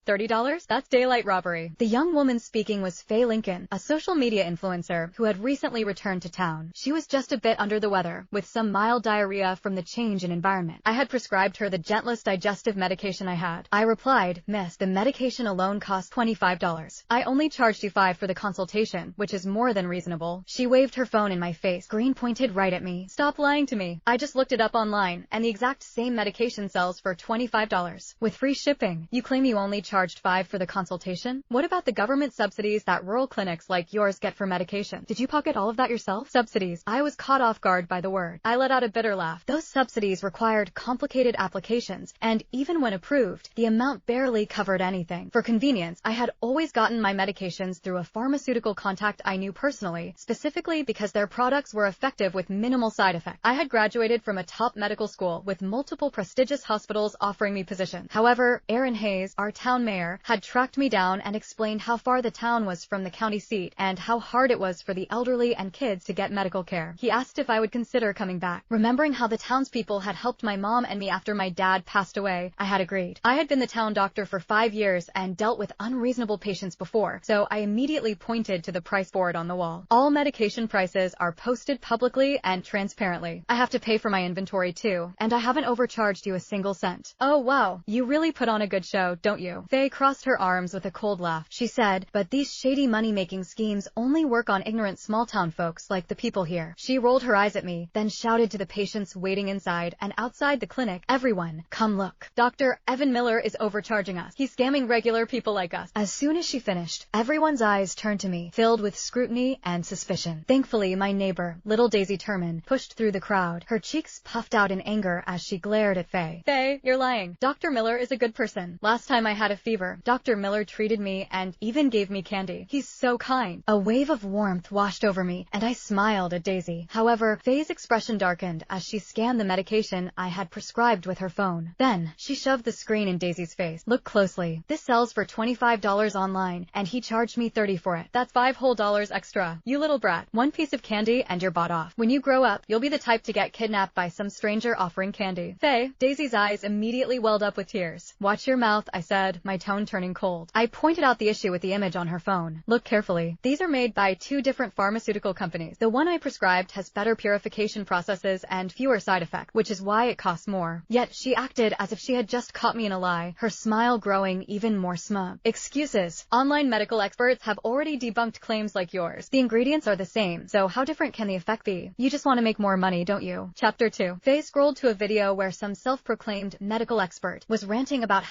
$30? That's daylight robbery. The young woman speaking was Faye Lincoln, a social media influencer who had recently returned to town. She was just a bit under the weather, with some mild diarrhea from the change in environment. I had prescribed her the gentlest digestive medication I had. I replied, "Miss, the medication alone costs $25. I only charged you $5 for the consultation, which is more than reasonable." She waved her phone in my face, screen pointed right at me. "Stop lying to me. I just looked it up online, and the exact same medication sells for $25. With free shipping. You claim you only charged $5 for the consultation? What about the government subsidies that rural clinics like yours get for medication? Did you pocket all of that yourself?" Subsidies. I was caught off guard by the word. I let out a bitter laugh. Those subsidies required complicated applications, and even when approved, the amount barely covered anything. For convenience, I had always gotten my medications through a pharmaceutical contact I knew personally, specifically because their products were effective with minimal side effects. I had graduated from a top medical school with multiple prestigious hospitals offering me positions. However, Aaron Hayes, our town mayor, had tracked me down and explained how far the town was from the county seat and how hard it was for the elderly and kids to get medical care. He asked if I would consider coming back. Remembering how the townspeople had helped my mom and me after my dad passed away, I had agreed. I had been the town doctor for 5 years and dealt with unreasonable patients before, so I immediately pointed to the price board on the wall. All medication prices are posted publicly and transparently. I have to pay for my inventory too, and I haven't overcharged you a single cent. Oh wow, you really put on a good show, don't you? Faye crossed her arms with a cold laugh. She said, "But these shady money-making schemes only work on ignorant small-town folks like the people here." She rolled her eyes at me, then shouted to the patients waiting inside and outside the clinic, "Everyone, come look. Dr. Evan Miller is overcharging us. He's scamming regular people like us." As soon as she finished, everyone's eyes turned to me, filled with scrutiny and suspicion. Thankfully, my neighbor, little Daisy Turman, pushed through the crowd, her cheeks puffed out in anger as she glared at Faye. "Faye, you're lying. Dr. Miller is a good person. Last time I had a fever, Dr. Miller treated me and even gave me candy. He's so kind." A wave of warmth washed over me, and I smiled at Daisy. However, Faye's expression darkened as she scanned the medication I had prescribed with her phone. Then, she shoved the screen in Daisy's face. "Look closely. This sells for $25 online, and he charged me $30 for it. That's $5 whole extra. You little brat. One piece of candy and you're bought off. When you grow up, you'll be the type to get kidnapped by some stranger offering candy." Faye, Daisy's eyes immediately welled up with tears. "Watch your mouth," I said, my tone turning cold. I pointed out the issue with the image on her phone. "Look carefully. These are made by 2 different pharmaceutical companies. The one I prescribed has better purification processes and fewer side effects, which is why it costs more." Yet she acted as if she had just caught me in a lie, her smile growing even more smug. "Excuses. Online medical experts have already debunked claims like yours. The ingredients are the same, so how different can the effect be? You just want to make more money, don't you?" Chapter 2. Faye scrolled to a video where some self-proclaimed medical expert was ranting about how